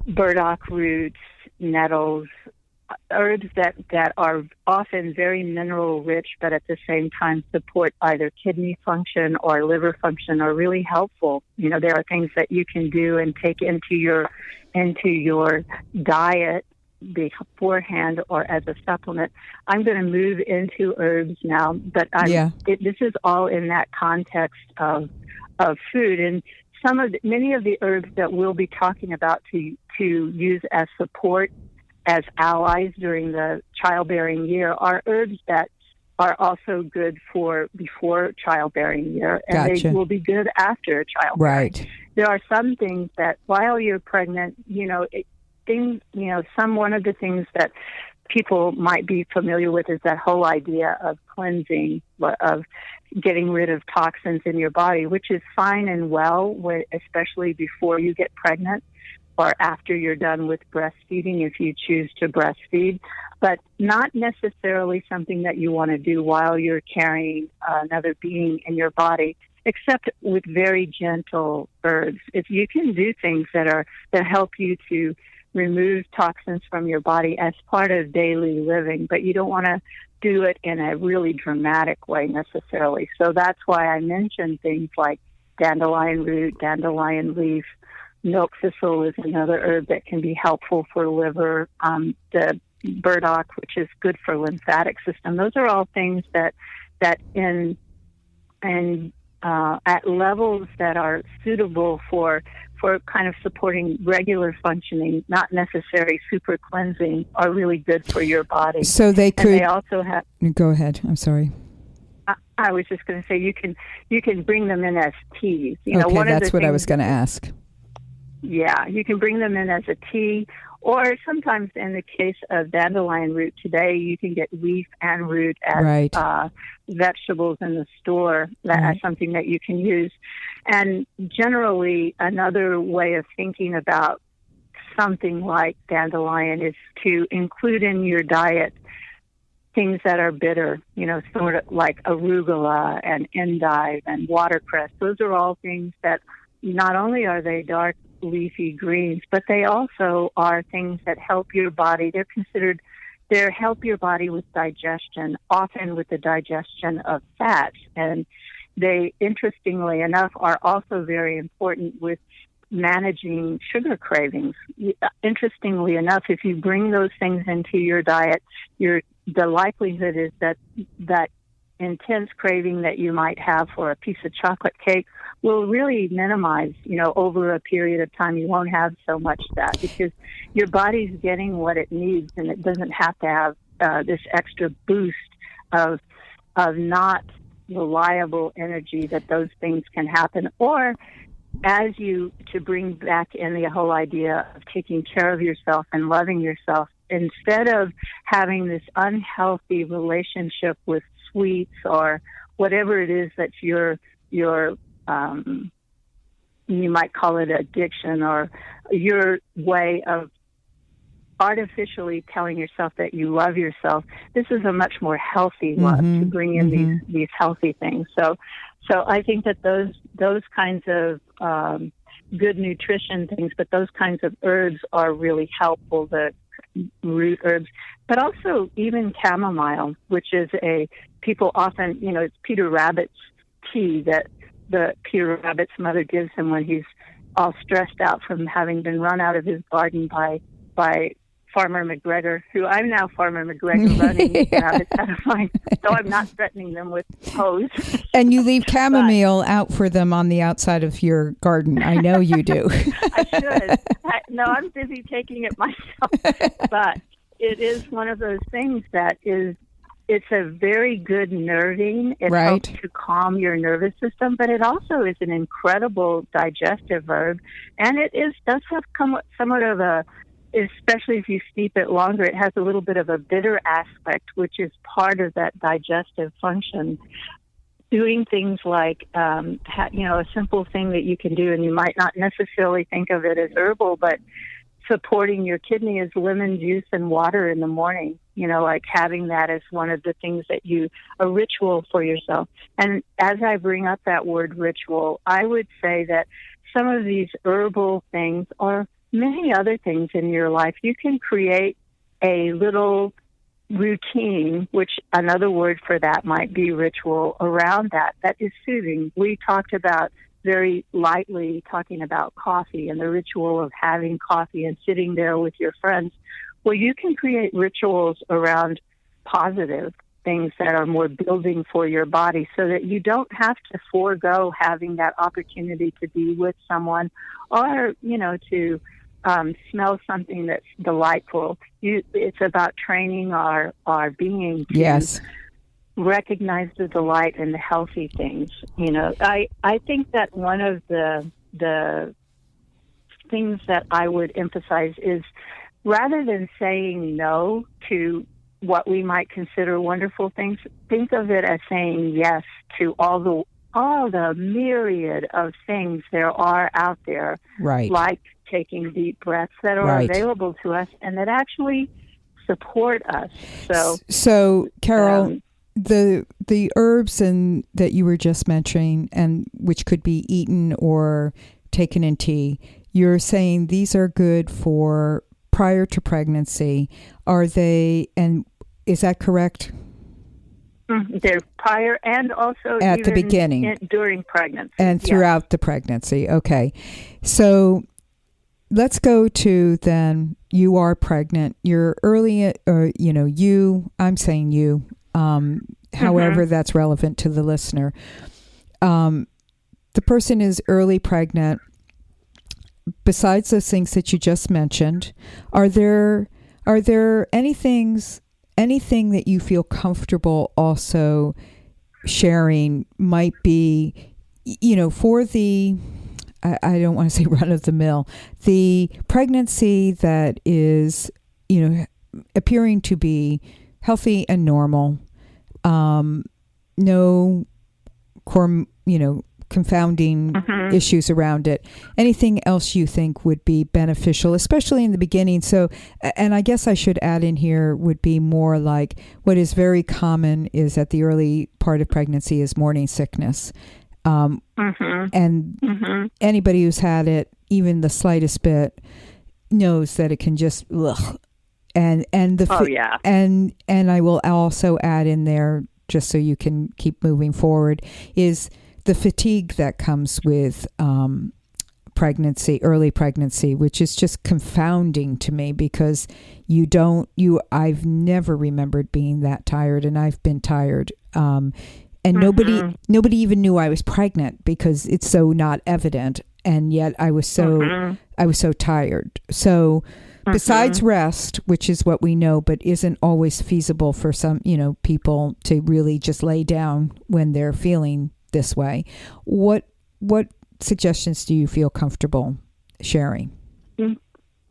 burdock roots, nettles, herbs that are often very mineral rich, but at the same time support either kidney function or liver function, are really helpful. There are things that you can do and take into your diet beforehand or as a supplement. I'm going to move into herbs now, but this is all in that context of food. And many of the herbs that we'll be talking about to use as support, as allies during the childbearing year, are herbs that are also good for before childbearing year, and Gotcha. They will be good after childbearing. Right. There are some things that while you're pregnant, one of the things that people might be familiar with is that whole idea of cleansing, of getting rid of toxins in your body, which is fine and well, especially before you get pregnant or after you're done with breastfeeding, if you choose to breastfeed, but not necessarily something that you want to do while you're carrying another being in your body, except with very gentle herbs. If you can do things that help you to remove toxins from your body as part of daily living, but you don't want to do it in a really dramatic way necessarily. So that's why I mentioned things like dandelion root, dandelion leaf. Milk thistle is another herb that can be helpful for liver. The burdock, which is good for lymphatic system. Those are all things that at levels that are suitable for kind of supporting regular functioning, not necessarily super cleansing, are really good for your body. So they could. And they also have. Go ahead. I'm sorry. I was just going to say you can bring them in as teas. Okay, that's what I was going to ask. Yeah, you can bring them in as a tea, or sometimes in the case of dandelion root today, you can get leaf and root as vegetables in the store. That's something that you can use. And generally, another way of thinking about something like dandelion is to include in your diet things that are bitter, sort of like arugula and endive and watercress. Those are all things that not only are they dark leafy greens, but they also are things that help your body. They help your body with digestion, often with the digestion of fats. And they, interestingly enough, are also very important with managing sugar cravings. Interestingly enough, if you bring those things into your diet, the likelihood is that intense craving that you might have for a piece of chocolate cake will really minimize, over a period of time. You won't have so much that because your body's getting what it needs, and it doesn't have to have this extra boost of not reliable energy that those things can happen. Or to bring back in the whole idea of taking care of yourself and loving yourself, instead of having this unhealthy relationship with sweets or whatever it is that your you might call it addiction, or your way of artificially telling yourself that you love yourself. This is a much more healthy love to bring in these healthy things. So I think that those kinds of good nutrition things, but those kinds of herbs are really helpful. The root herbs, but also even chamomile, which is people often, it's Peter Rabbit's tea that Peter Rabbit's mother gives him when he's all stressed out from having been run out of his garden by Farmer McGregor, who I'm now Farmer McGregor running rabbits out of mine, so I'm not threatening them with hose. And you leave chamomile out for them on the outside of your garden. I know you do. I should. I'm busy taking it myself. But it is one of those things that it's a very good nerving. It helps to calm your nervous system, but it also is an incredible digestive herb. And it does have somewhat of a, especially if you steep it longer, it has a little bit of a bitter aspect, which is part of that digestive function. Doing things like, a simple thing that you can do, and you might not necessarily think of it as herbal, but supporting your kidney is lemon juice and water in the morning, like having that as one of the things that a ritual for yourself. And as I bring up that word ritual, I would say that some of these herbal things or many other things in your life, you can create a little routine, which another word for that might be ritual, around that is soothing. We talked about very lightly talking about coffee and the ritual of having coffee and sitting there with your friends. Well, you can create rituals around positive things that are more building for your body so that you don't have to forego having that opportunity to be with someone or, to smell something that's delightful. It's about training our being to recognize the delight and the healthy things. I think that one of the things that I would emphasize is rather than saying no to what we might consider wonderful things, think of it as saying yes to all the myriad of things there are out there, like taking deep breaths that are available to us and that actually support us. So Carol, the herbs that you were just mentioning, and which could be eaten or taken in tea, you're saying these are good for prior to pregnancy. Are they? And is that correct? They're prior and also at even the beginning, during pregnancy, and throughout the pregnancy. Okay, so let's go to then. You are pregnant. You're early, or I'm saying you. However, that's relevant to the listener. The person is early pregnant. Besides those things that you just mentioned, are there anything that you feel comfortable also sharing might be, for the, I don't want to say run of the mill, the pregnancy that is, appearing to be healthy and normal, no confounding issues around it. Anything else you think would be beneficial, especially in the beginning? So, and I guess I should add in here would be more like what is very common is at the early part of pregnancy is morning sickness. And anybody who's had it, even the slightest bit, knows that it can just, and I will also add in there, just so you can keep moving forward, is the fatigue that comes with early pregnancy, which is just confounding to me because I've never remembered being that tired, and I've been tired. And nobody even knew I was pregnant because it's so not evident, and yet I was so tired. So besides rest, which is what we know, but isn't always feasible for some, people to really just lay down when they're feeling this way. What suggestions do you feel comfortable sharing?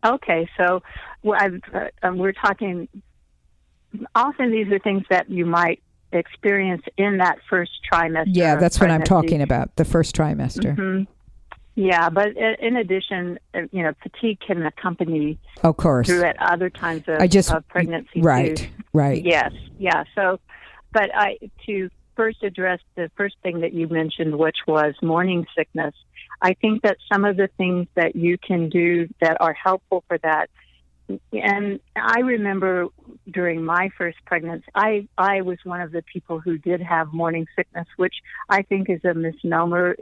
Okay, so we're talking. Often these are things that you might experience in that first trimester. Yeah, that's what I'm talking about. The first trimester. Yeah, but in addition, fatigue can accompany, of course, through at other times of pregnancy. Right, too. Right. Yes, yeah. So, but to first address the first thing that you mentioned, which was morning sickness, I think that some of the things that you can do that are helpful for that And I remember during my first pregnancy, I was one of the people who did have morning sickness, which I think is a misnomer.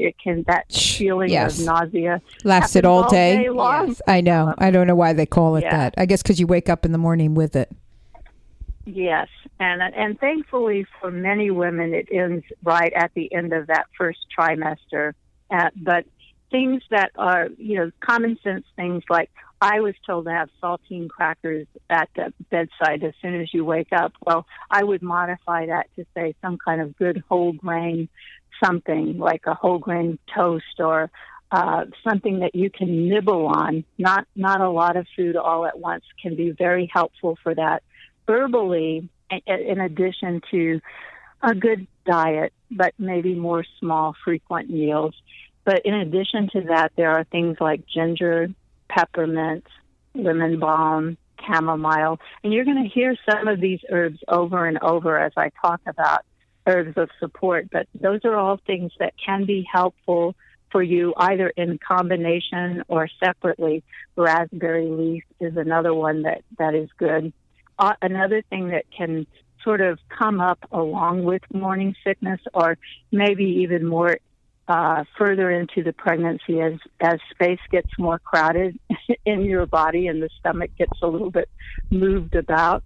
That feeling yes. of nausea lasted all day long. Yes, I know. I don't know why they call it that. I guess because you wake up in the morning with it. Yes, and thankfully for many women, it ends right at the end of that first trimester. But things that are, common sense things like, I was told to have saltine crackers at the bedside as soon as you wake up. Well, I would modify that to say some kind of good whole grain something, like a whole grain toast or something that you can nibble on. Not a lot of food all at once can be very helpful for that. Herbally, in addition to a good diet, but maybe more small, frequent meals. But in addition to that, there are things like ginger, peppermint, lemon balm, chamomile. And you're going to hear some of these herbs over and over as I talk about herbs of support. But those are all things that can be helpful for you either in combination or separately. Raspberry leaf is another one that is good. Another thing that can sort of come up along with morning sickness, or maybe even more further into the pregnancy as space gets more crowded in your body and the stomach gets a little bit moved about,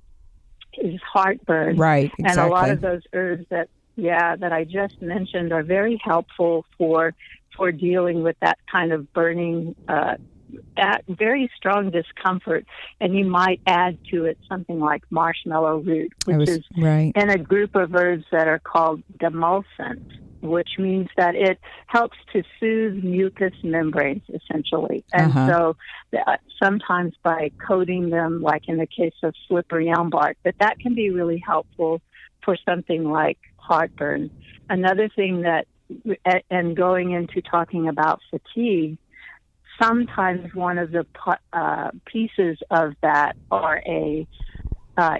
is heartburn. Right, exactly. And a lot of those herbs that I just mentioned are very helpful for dealing with that kind of burning, that very strong discomfort. And you might add to it something like marshmallow root, which is in a group of herbs that are called demulcent, which means that it helps to soothe mucous membranes, essentially. And so sometimes by coating them, like in the case of slippery elm bark, that can be really helpful for something like heartburn. Another thing and going into talking about fatigue, sometimes one of the pieces of that, or a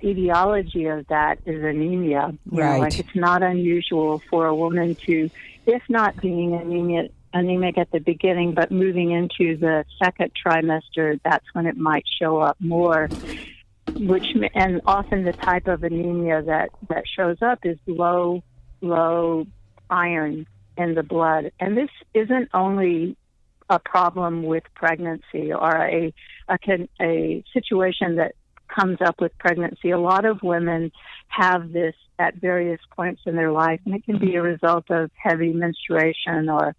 etiology of that, is anemia. Like it's not unusual for a woman to, if not being anemic at the beginning, but moving into the second trimester, that's when it might show up more. And often the type of anemia that shows up is low iron in the blood. And this isn't only a problem with pregnancy or a situation that comes up with pregnancy. A lot of women have this at various points in their life, and it can be a result of heavy menstruation or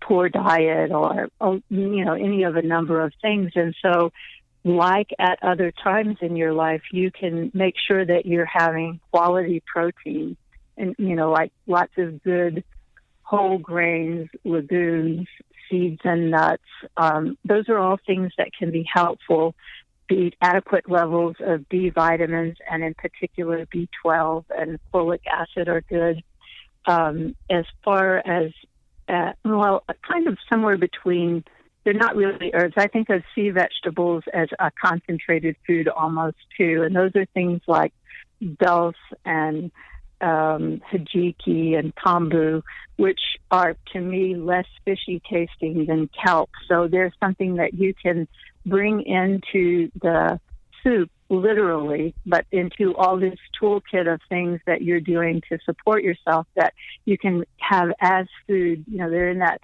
poor diet or any of a number of things. And so, like at other times in your life, you can make sure that you're having quality protein and, like lots of good whole grains, legumes, seeds, and nuts. Those are all things that can be helpful. Adequate levels of B vitamins, and in particular B12 and folic acid, are good. As far as, kind of somewhere between, they're not really herbs. I think of sea vegetables as a concentrated food almost too, and those are things like dulse and hijiki and kombu, which are, to me, less fishy tasting than kelp. So there's something that you can bring into the soup, literally, but into all this toolkit of things that you're doing to support yourself that you can have as food. They're in that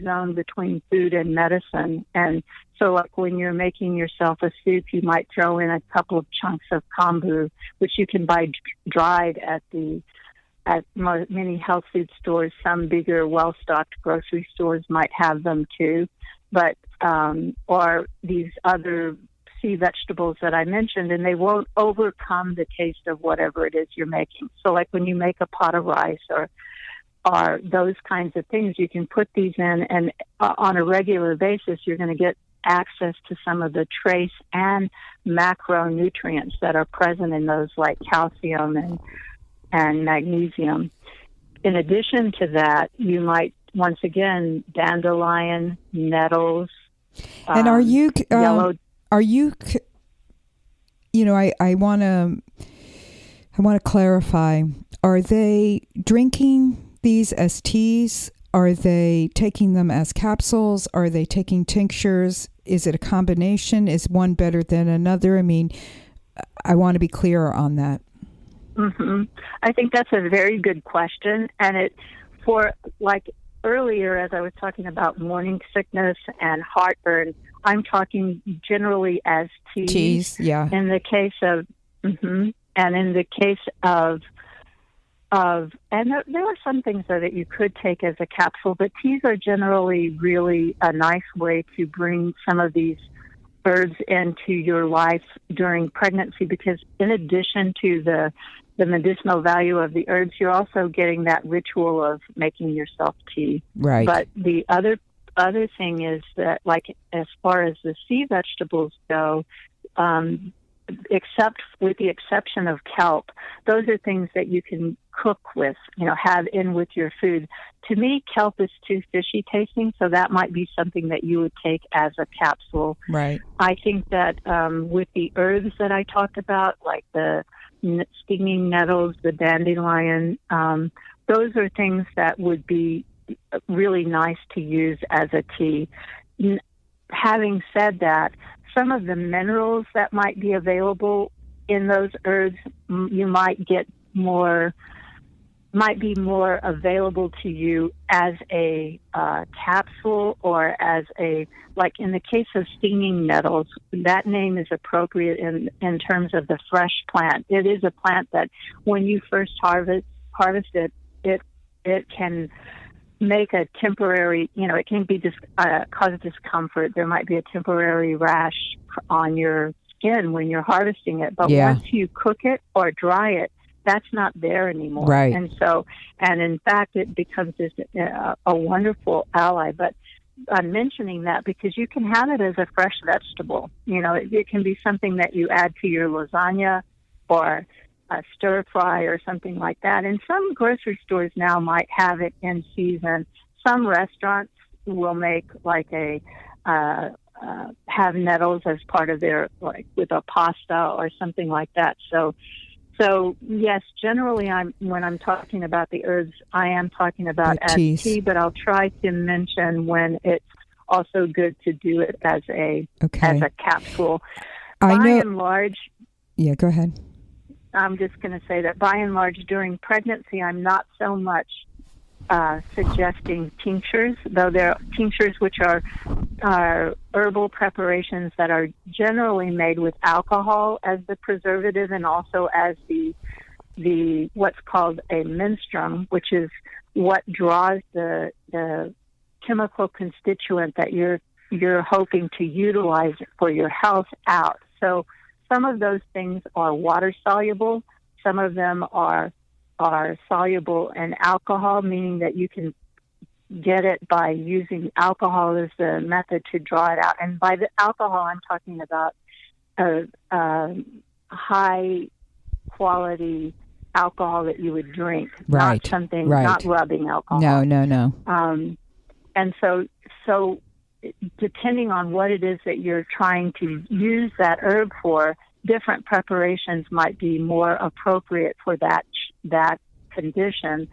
zone between food and medicine. And so like when you're making yourself a soup, you might throw in a couple of chunks of kombu, which you can buy dried at many health food stores. Some bigger, well-stocked grocery stores might have them too. But or these other sea vegetables that I mentioned, and they won't overcome the taste of whatever it is you're making. So like when you make a pot of rice or those kinds of things, you can put these in, and on a regular basis, you're going to get access to some of the trace and macronutrients that are present in those, like calcium and magnesium. In addition to that, you might, once again, dandelion, nettles. And are you yellow? I want to clarify. Are they drinking these as teas, are they taking them as capsules? Are they taking tinctures? Is it a combination? Is one better than another? I mean, I want to be clearer on that. I think that's a very good question. And earlier, as I was talking about morning sickness and heartburn, I'm talking generally as teas. Teas, yeah. In the case of, and in the case of, and there are some things though that you could take as a capsule, but teas are generally really a nice way to bring some of these herbs into your life during pregnancy, because in addition to the medicinal value of the herbs, you're also getting that ritual of making yourself tea. Right. But the other thing is that, like, as far as the sea vegetables go, except with the exception of kelp, those are things that you can cook with, have in with your food. To me, kelp is too fishy tasting, so that might be something that you would take as a capsule. Right. I think that with the herbs that I talked about, like the stinging nettles, the dandelion, those are things that would be really nice to use as a tea. Having said that, some of the minerals that might be available in those herbs, you might be more available to you as a capsule, or as like in the case of stinging nettles, that name is appropriate in terms of the fresh plant. It is a plant that when you first harvest it, it can make a temporary, it can be cause discomfort. There might be a temporary rash on your skin when you're harvesting it, but once you cook it or dry it, that's not there anymore. Right. And in fact, it becomes just a wonderful ally. But I'm mentioning that because you can have it as a fresh vegetable. It can be something that you add to your lasagna or a stir fry or something like that. And some grocery stores now might have it in season. Some restaurants will make like have nettles as part of their, like with a pasta or something like that. So yes, generally when I'm talking about the herbs, I am talking about as tea, but I'll try to mention when it's also good to do it as a capsule. By and large, yeah, go ahead. I'm just going to say that by and large during pregnancy, I'm not so much suggesting tinctures, though there are tinctures which are herbal preparations that are generally made with alcohol as the preservative, and also as the what's called a menstruum, which is what draws the chemical constituent that you're hoping to utilize for your health out. So some of those things are water soluble. Some of them are soluble in alcohol, meaning that you can get it by using alcohol as the method to draw it out. And by the alcohol, I'm talking about high quality alcohol that you would drink, not something, not rubbing alcohol. No. And so depending on what it is that you're trying to use that herb for, different preparations might be more appropriate for that condition.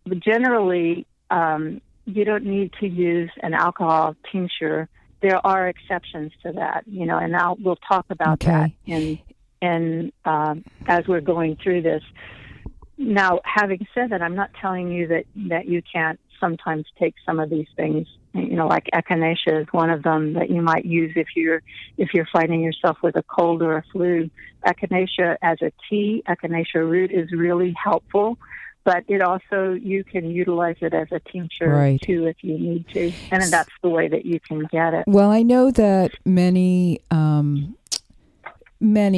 But generally, you don't need to use an alcohol tincture. There are exceptions to that, and we'll talk about that in as we're going through this. Now, having said that, I'm not telling you that you can't sometimes take some of these things. Like echinacea is one of them that you might use if you're finding yourself with a cold or a flu. Echinacea as a tea, echinacea root is really helpful, but it also, you can utilize it as a tincture too if you need to, and that's the way that you can get it. Well, I know that many,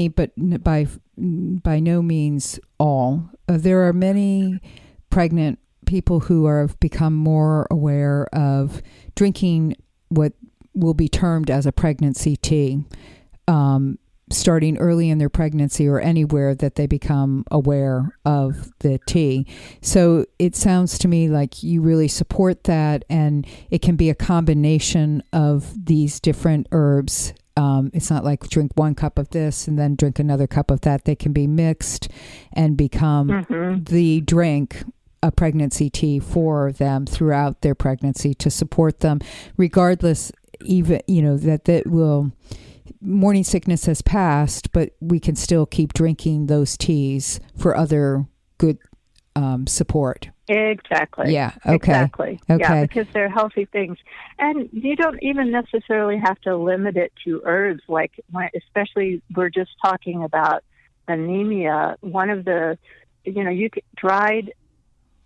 but by no means all. There are many pregnant people who have become more aware of drinking what will be termed as a pregnancy tea, starting early in their pregnancy or anywhere that they become aware of the tea. So it sounds to me like you really support that, and it can be a combination of these different herbs. It's not like drink one cup of this and then drink another cup of that. They can be mixed and become the drink a pregnancy tea for them throughout their pregnancy to support them, regardless, even, that will, morning sickness has passed, but we can still keep drinking those teas for other good support. Exactly. Yeah. Okay. Exactly. Okay. Yeah, because they're healthy things. And you don't even necessarily have to limit it to herbs, especially we're just talking about anemia. One of the, dried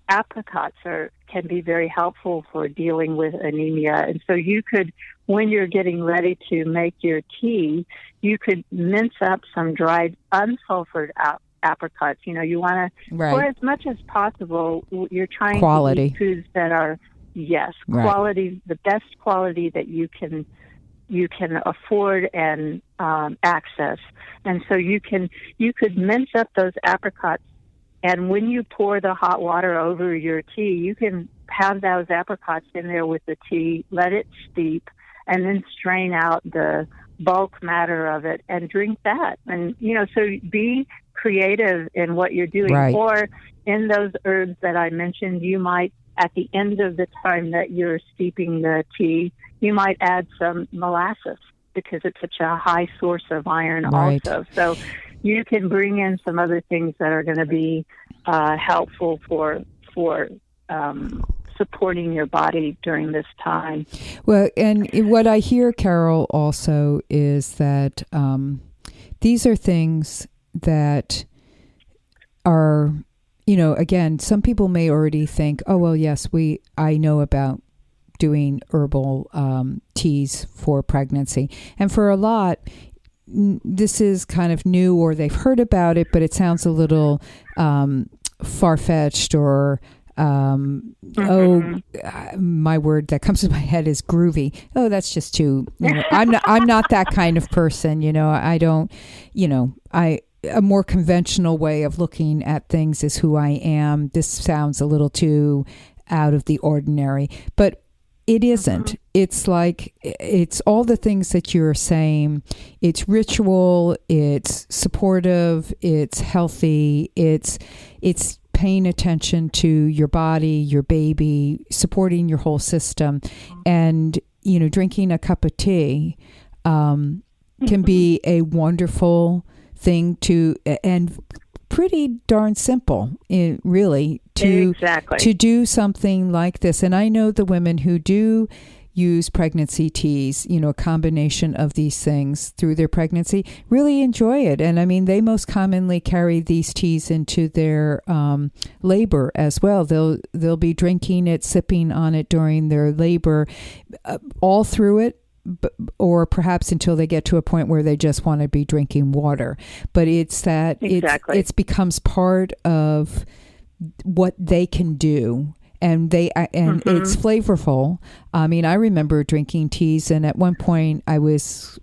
apricots can be very helpful for dealing with anemia. And so you could, when you're getting ready to make your tea, you could mince up some dried unsulfured apricots. You want to, for as much as possible, you're trying to eat foods that are, quality, the best quality that you can afford and access. And so you could mince up those apricots, and when you pour the hot water over your tea, you can have those apricots in there with the tea, let it steep, and then strain out the bulk matter of it and drink that. And, so be creative in what you're doing. Right. Or in those herbs that I mentioned, you might, at the end of the time that you're steeping the tea, you might add some molasses because it's such a high source of iron also. So you can bring in some other things that are going to be helpful for supporting your body during this time. Well, and what I hear, Carol, also is that these are things that are, again, some people may already think, oh, well, yes, I know about doing herbal teas for pregnancy. And for a lot, this is kind of new, or they've heard about it, but it sounds a little far-fetched, or my word that comes to my head is groovy. Oh, that's just too, I'm not that kind of person. I don't, a more conventional way of looking at things is who I am. This sounds a little too out of the ordinary, but it isn't. It's like, it's all the things that you're saying. It's ritual, it's supportive, it's healthy, it's paying attention to your body, your baby, supporting your whole system. And, drinking a cup of tea can be a wonderful thing and pretty darn simple, really, to do something like this. And I know the women who do use pregnancy teas, a combination of these things through their pregnancy, really enjoy it. And I mean, they most commonly carry these teas into their labor as well. They'll be drinking it, sipping on it during their labor, all through it, or perhaps until they get to a point where they just want to be drinking water. But it's that it becomes part of what they can do. And it's flavorful. I mean, I remember drinking teas, and at one point it was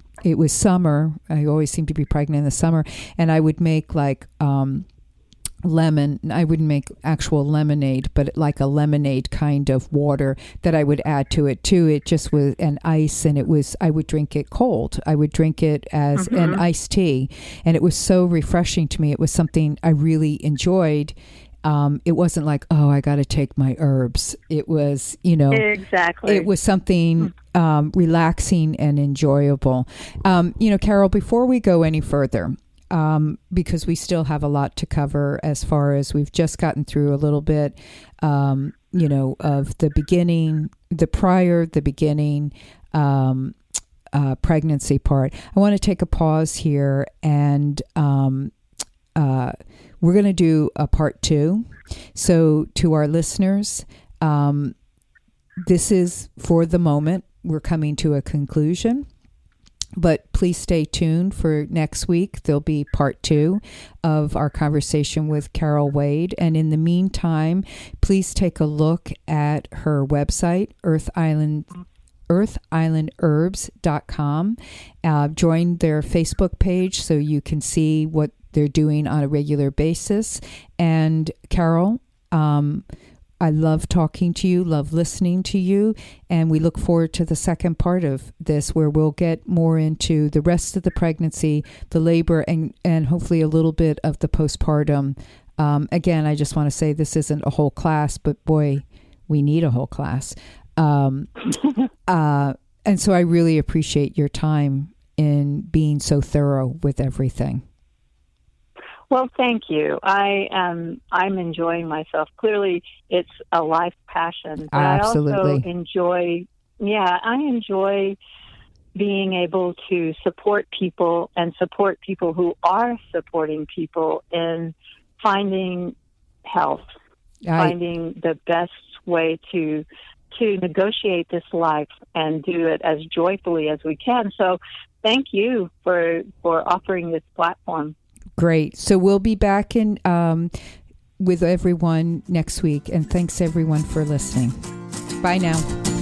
summer. I always seem to be pregnant in the summer, and I would make lemon. I wouldn't make actual lemonade, but like a lemonade kind of water that I would add to it too. It just was an ice, and I would drink it cold. I would drink it as an iced tea, and it was so refreshing to me. It was something I really enjoyed. It wasn't like, oh, I got to take my herbs. It was, it was something relaxing and enjoyable. Carol, before we go any further, because we still have a lot to cover as far as we've just gotten through a little bit, of the beginning, the beginning pregnancy part. I want to take a pause here, and we're going to do a part 2. So to our listeners, this is for the moment. We're coming to a conclusion, but please stay tuned for next week. There'll be part 2 of our conversation with Carol Wade. And in the meantime, please take a look at her website, earthislandherbs.com. Join their Facebook page so you can see what they're doing on a regular basis. And Carol, I love talking to you, love listening to you, and we look forward to the second part of this, where we'll get more into the rest of the pregnancy, the labor, and hopefully a little bit of the postpartum Again, I just want to say this isn't a whole class, but boy, we need a whole class. And so I really appreciate your time in being so thorough with everything. Well, thank you. I'm enjoying myself. Clearly, it's a life passion. But Absolutely. I also enjoy being able to support people and support people who are supporting people in finding health, finding the best way to negotiate this life and do it as joyfully as we can. So thank you for offering this platform. Great. So we'll be back in with everyone next week. And thanks everyone for listening. Bye now.